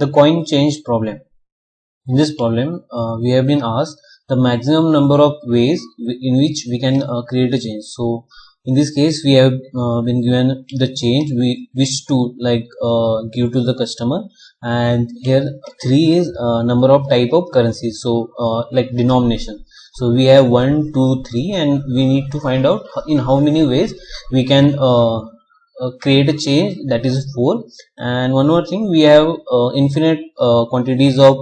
the coin change problem. In this problem, we have been asked the maximum number of ways in which we can create a change. So in this case, we have been given the change we wish to give to the customer, and here 3 is number of type of currencies, so like denomination. So we have 1, 2, 3, and we need to find out in how many ways we can create a change, that is 4. And one more thing, we have infinite quantities of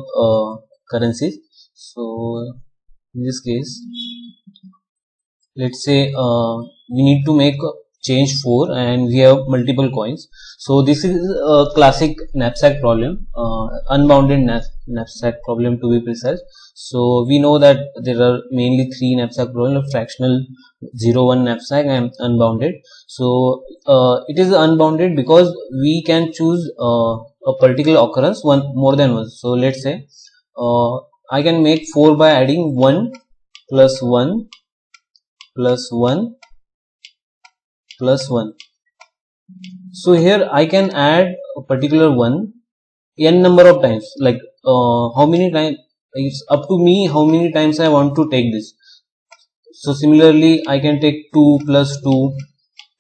currencies. So in this case, let's say we need to make change 4 and we have multiple coins. So this is a classic knapsack problem, unbounded knapsack problem to be precise. So we know that there are mainly 3 knapsack problems: fractional, 0, 1 knapsack, and unbounded. So it is unbounded because we can choose a particular occurrence more than once. So let's say I can make 4 by adding 1 plus 1 plus 1 plus 1. So here I can add a particular one n number of times, like how many times, it's up to me how many times I want to take this. So similarly, I can take 2 plus 2.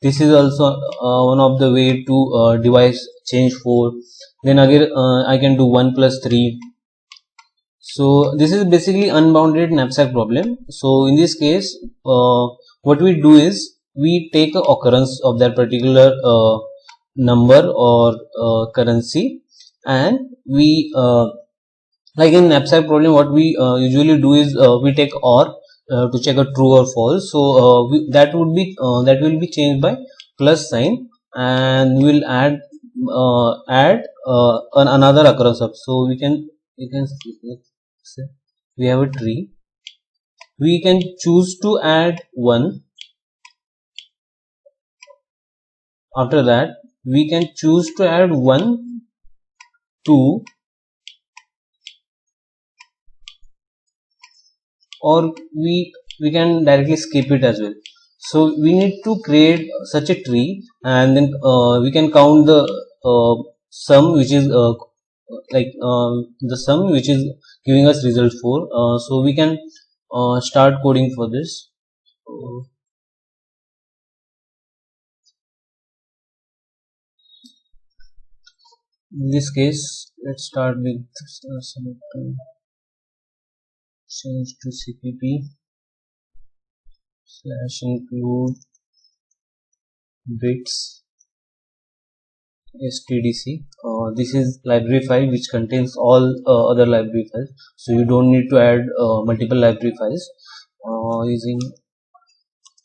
This is also one of the way to devise change 4. Then again I can do 1 plus 3. So this is basically unbounded knapsack problem. So in this case, what we do is we take a occurrence of that particular number or currency, and we like in knapsack problem, what we usually do is we take OR to check a true or false. So that will be changed by plus sign, and we will add another occurrence up. So you can say we have a tree, we can choose to add 1. After that, we can choose to add 1, 2, or we can directly skip it as well. So we need to create such a tree, and then we can count the sum, which is the sum which is giving us result 4. So we can start coding for this. In this case, let's start with change to CPP / include bits stdc. This is library file which contains all other library files, so you don't need to add multiple library files. Using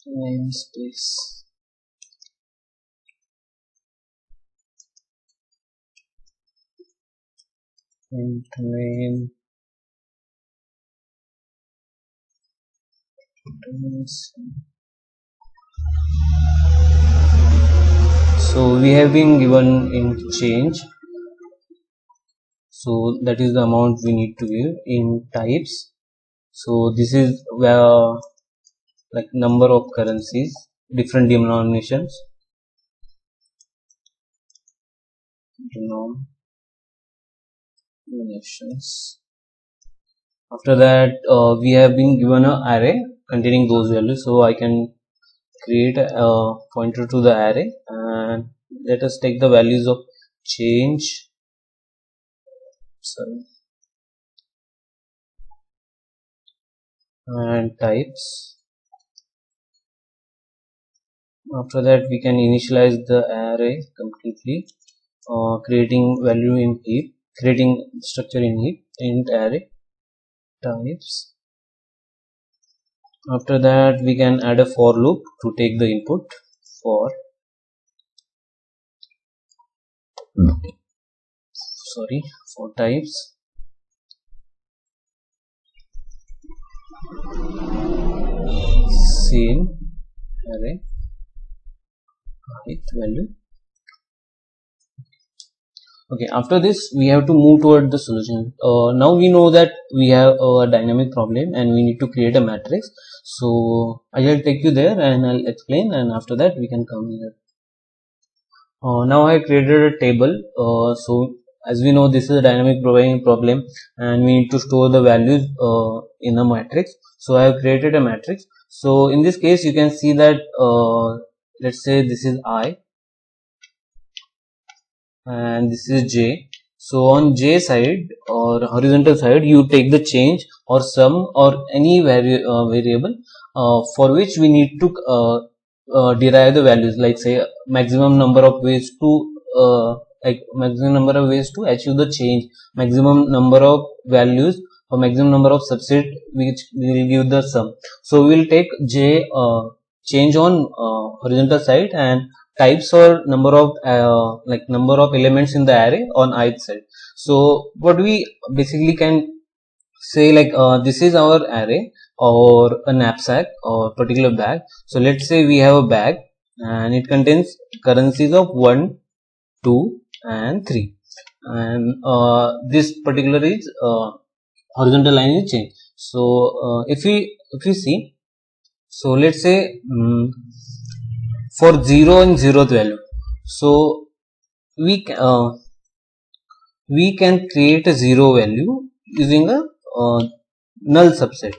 namespace and name so we have been given in change, so that is the amount we need to give. In types, so this is where like number of currencies, different denominations. After that, we have been given an array containing those values, so I can create a pointer to the array, and let us take the values of change, and types. After that, we can initialize the array completely, creating value in heap, creating structure in heap, int array types. After that, we can add a for loop to take the input for types. Same array height value. Okay, after this we have to move toward the solution. Now we know that we have a dynamic problem and we need to create a matrix. So I will take you there and I'll explain, and after that we can come here. Now I created a table, so as we know, this is a dynamic programming problem and we need to store the values in a matrix. So I have created a matrix. So in this case you can see that let's say this is I and this is J. So on J side or horizontal side, you take the change or sum or any variable for which we need to derive the values, like say maximum number of ways to maximum number of ways to achieve the change, maximum number of values or maximum number of subset which will give the sum. So we will take J change on horizontal side and types or number of number of elements in the array on ith side. So what we basically can say, like this is our array or a knapsack or particular bag. So let's say we have a bag and it contains currencies of 1, 2 and 3, and this particular is horizontal line is changed. So if we see, so let's say for 0 and 0th value, so we can create a 0 value using a null subset.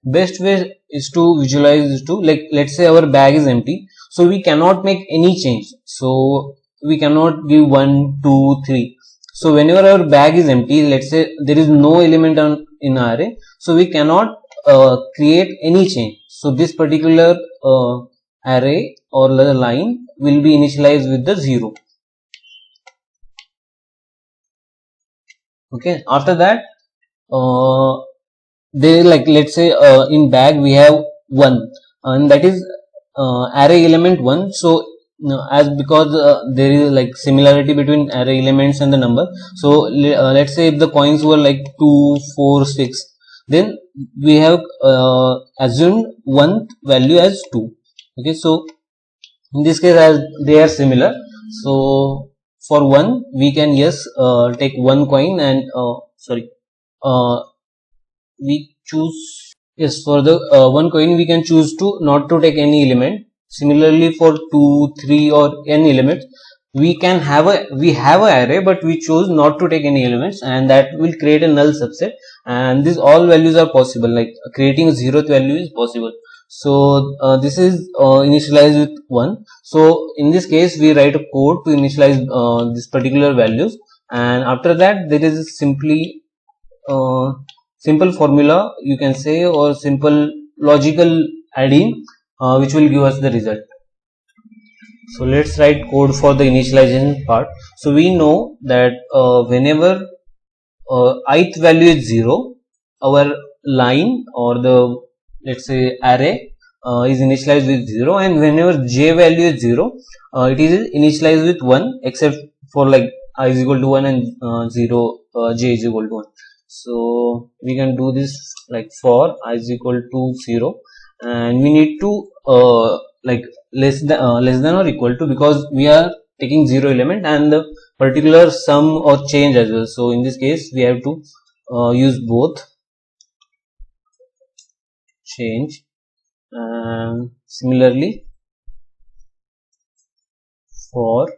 Best way is to visualize is to, like, let's say our bag is empty, so we cannot make any change. So we cannot give 1, 2, 3. So whenever our bag is empty, let's say there is no element in array, so we cannot create any change. So this particular array or the line will be initialized with the 0. Okay, after that they, like, let's say in bag we have 1 and that is array element 1. So as because there is like similarity between array elements and the number, so let's say if the coins were like 2, 4, 6, then we have assumed one value as 2. Okay, so in this case as they are similar, so for 1 we can take 1 coin and we choose, for the 1 coin we can choose to not to take any element. Similarly for 2, 3 or n elements, we have a array but we choose not to take any elements, and that will create a null subset, and these all values are possible, like creating a 0th value is possible. So this is initialized with 1. So in this case we write a code to initialize this particular values, and after that there is a simple formula you can say, or simple logical adding which will give us the result. So let's write code for the initialization part. So we know that whenever ith value is 0, our line or the, let's say, array is initialized with 0, and whenever j value is 0, it is initialized with 1, except for like I is equal to 1 and 0 j is equal to 1. So we can do this like for I is equal to 0, and we need to like less than or equal to, because we are taking 0 element and the particular sum or change as well. So in this case we have to use both change, and similarly for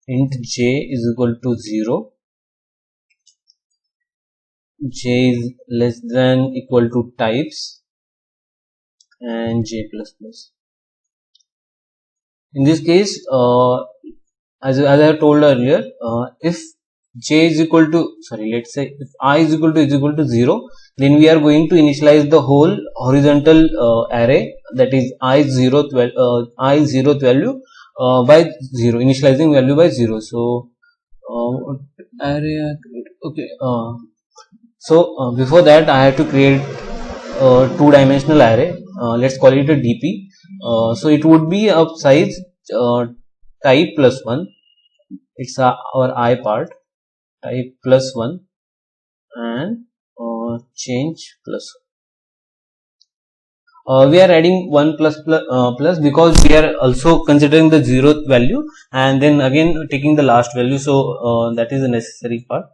int j is equal to 0, j is less than equal to types, and j plus plus. In this case, as I told earlier, if j is equal to, let's say if I is equal to 0, then we are going to initialize the whole horizontal array, that is I 0th value by 0, initializing value by 0. So array, okay. So before that I have to create a 2-dimensional array. Let's call it a dp. So it would be of size type plus 1. It's our I part, type plus 1, and change plus 1. We are adding 1 plus because we are also considering the 0th value and then again taking the last value. So that is a necessary part.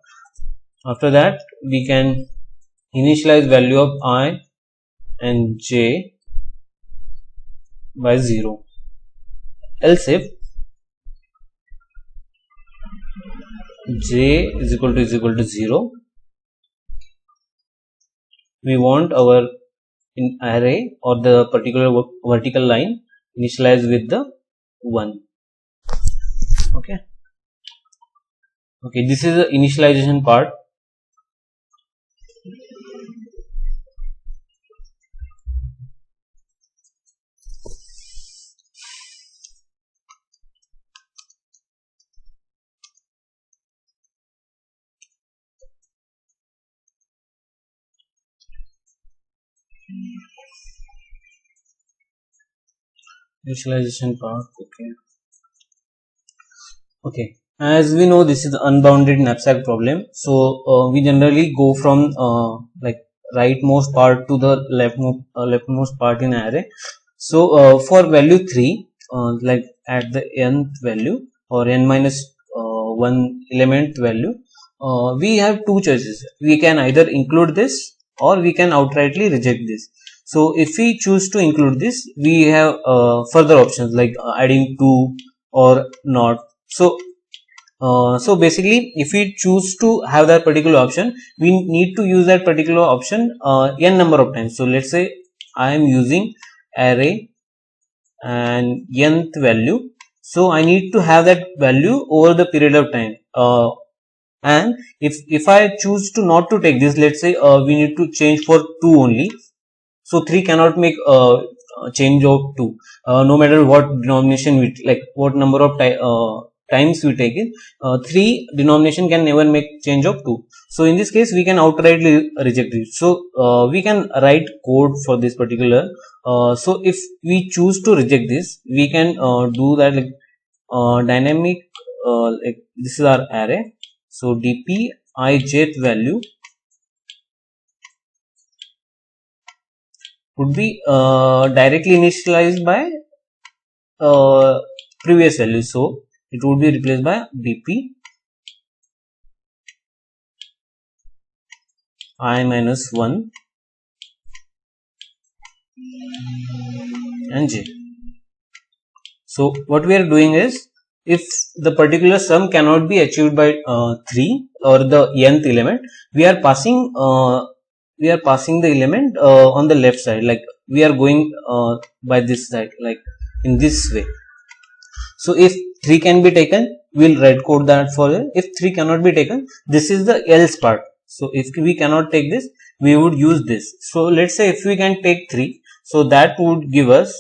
After that we can initialize value of I and j by 0. Else if j is equal to 0, we want our array or the particular vertical line initialized with the 1. Okay, this is the initialization part. Okay, as we know, this is the unbounded knapsack problem. So we generally go from like rightmost part to the leftmost part in array. So for value 3, like at the nth value or n minus 1 element value, we have two choices. We can either include this or we can outrightly reject this. So if we choose to include this, we have further options like adding 2 or not. So basically, if we choose to have that particular option, we need to use that particular option n number of times. So let's say I am using array and nth value. So I need to have that value over the period of time. And if I choose to not to take this, let's say we need to change for 2 only. So 3 cannot make a change of 2, no matter what denomination we like, what number of times we take it. 3 denomination can never make change of 2. So in this case, we can outrightly reject it. So we can write code for this particular. So if we choose to reject this, we can do that like dynamic. Like this is our array. So dp ijth value would be directly initialized by previous value. So it would be replaced by dp I minus 1 and j. So what we are doing is, if the particular sum cannot be achieved by 3 or the nth element, we are passing the element on the left side, like we are going by this side, like in this way. So if 3 can be taken, we'll write code that for it. If 3 cannot be taken, this is the else part. So if we cannot take this, we would use this. So let's say if we can take 3, so that would give us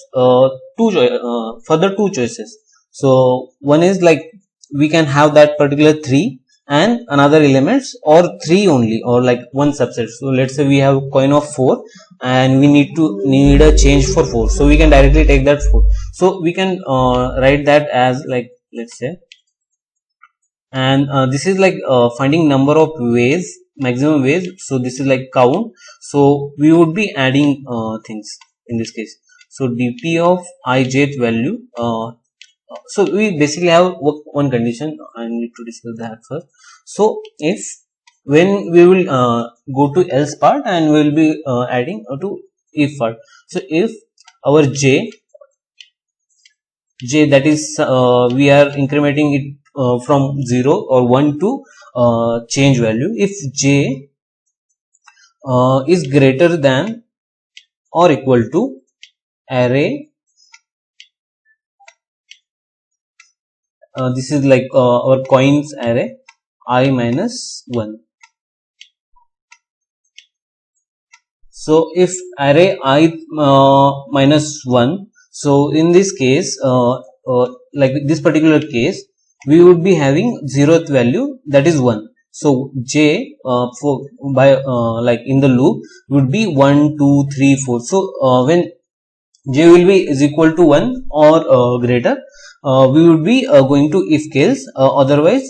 further two choices. So one is like we can have that particular 3 and another elements, or 3 only, or like one subset. So let's say we have coin of 4 and we need a change for 4. So we can directly take that 4. So we can write that as like, let's say, and this is like finding number of ways, maximum ways. So this is like count. So we would be adding things in this case. So dp of ijth value. So we basically have one condition. I need to discuss that first. So if when we will go to else part and we will be adding to if part. So if our j that is we are incrementing it from 0 or 1 to change value. If j is greater than or equal to array, this is like our coins array I minus 1. So if array I minus 1, so in this case, like this particular case, we would be having 0th value, that is 1. So j like in the loop would be 1, 2, 3, 4. So when j will be is equal to 1 or greater, we would be going to if case, otherwise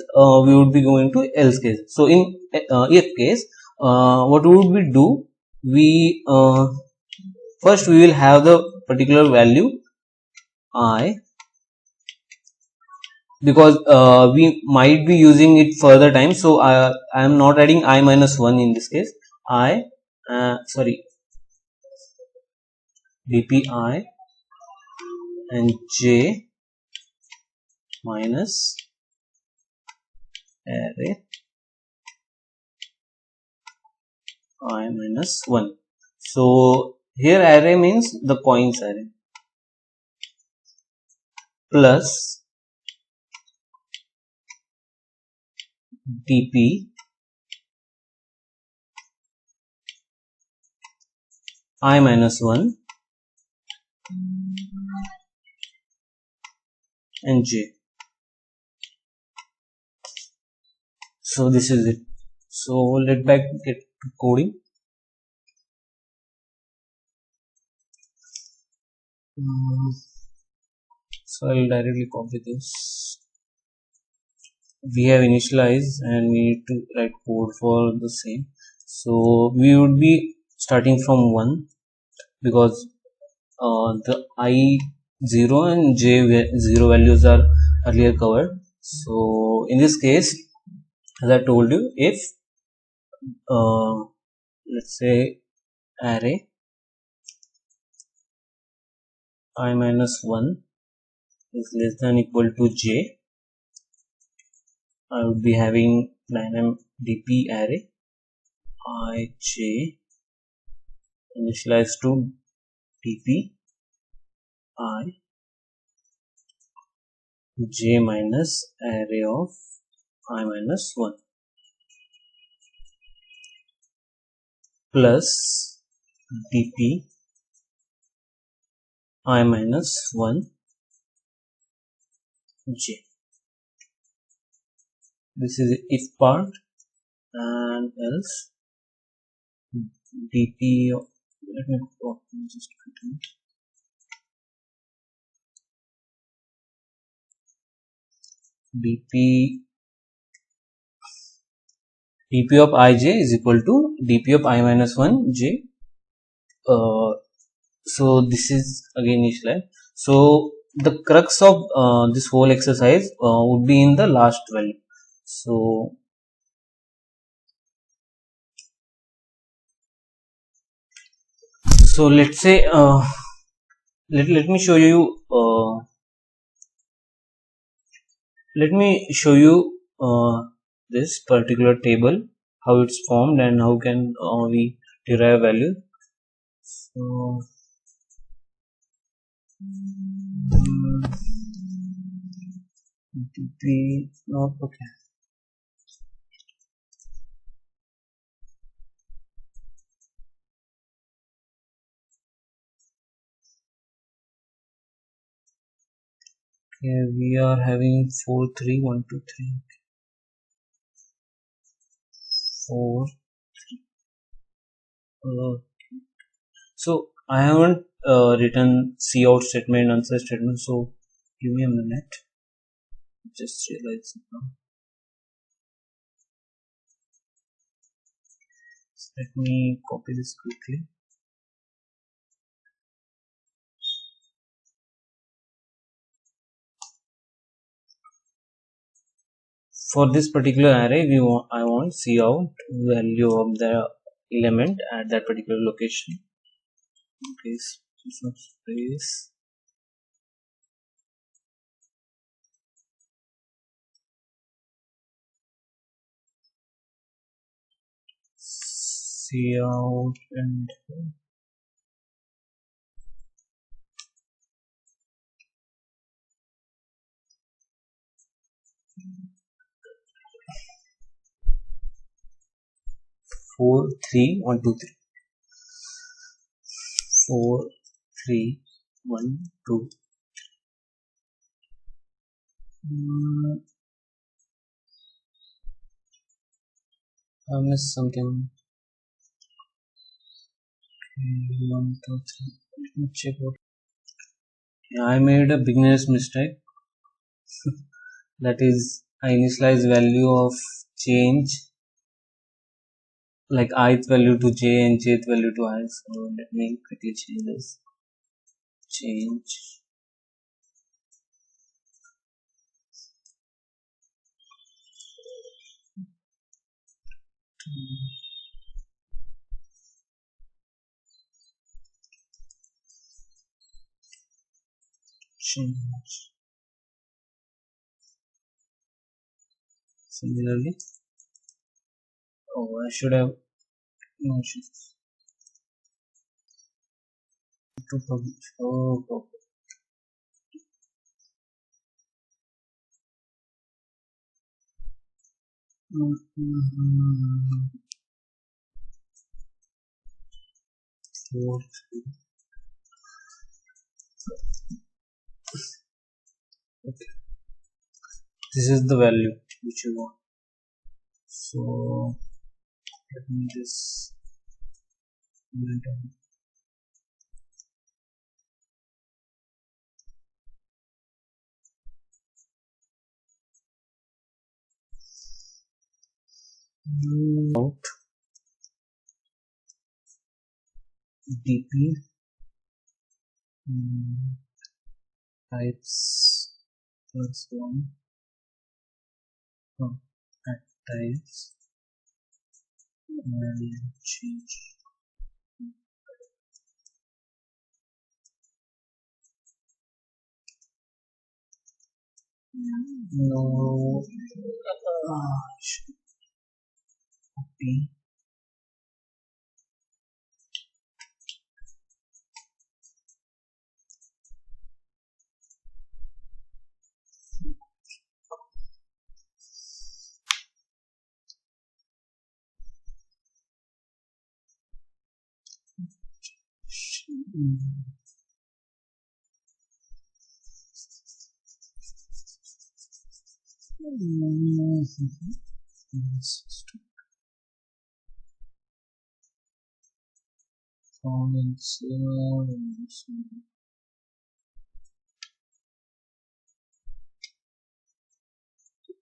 we would be going to else case. So in if case, what would we do? We first we will have the particular value I, because we might be using it further time. So I am not adding I minus 1 in this case. Dpi and j minus array I minus 1. So here array means the coins array plus dp I minus 1 and j. So this is it. So let back get to coding. So I'll directly copy this. We have initialized and we need to write code for the same. So we would be starting from 1 because the I0 and J0 values are earlier covered. So in this case, as I told you, if let's say array I minus 1 is less than equal to j, I would be having dynamdp array ij initialized to dp I j minus array of I minus 1 plus dp I minus 1 j. This is the if part, and else dp let me just dp of ij is equal to dp of I minus 1 j. So this is again initialized. So the crux of this whole exercise would be in the last value. So let's say let me show you this particular table, how it's formed and how can we derive value. So dp not okay. Okay, we are having 4 3 1 2 3 4 so I haven't written cout statement, answer statement, so give me a minute. Just realize it now. So let me copy this quickly. For this particular array, I want cout value of the element at that particular location. Okay, some space. Cout and 4 3 1 2 3 4 3 1 2 I missed something. 1 2 3. Let me check out. Yeah, I made a beginner's mistake. That is, I initialize value of change like ith value to j and jth value to I. So let me quickly change this. Change change. Similarly, I should have mentioned to publish. Okay, this is the value which you want. So let me just out dp types plus one at types and change. No, copy.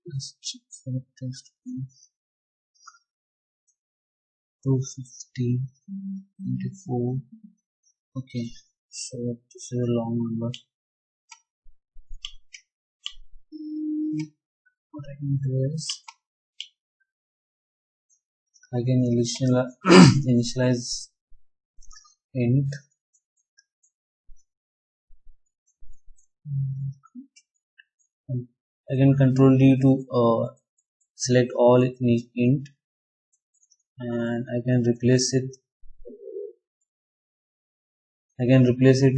Let's check for the text. 250 24. Okay, so this is a long number. What I can do is I can initialize int I can control D to select all int and I can replace it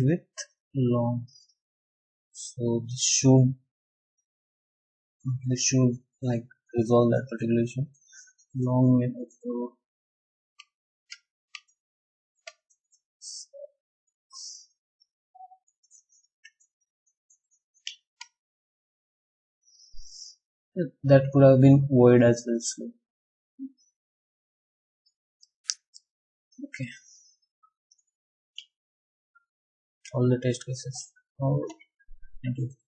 with long. So this should like resolve that particular issue. Long that could have been void as well. So okay, all the test cases. Thank you.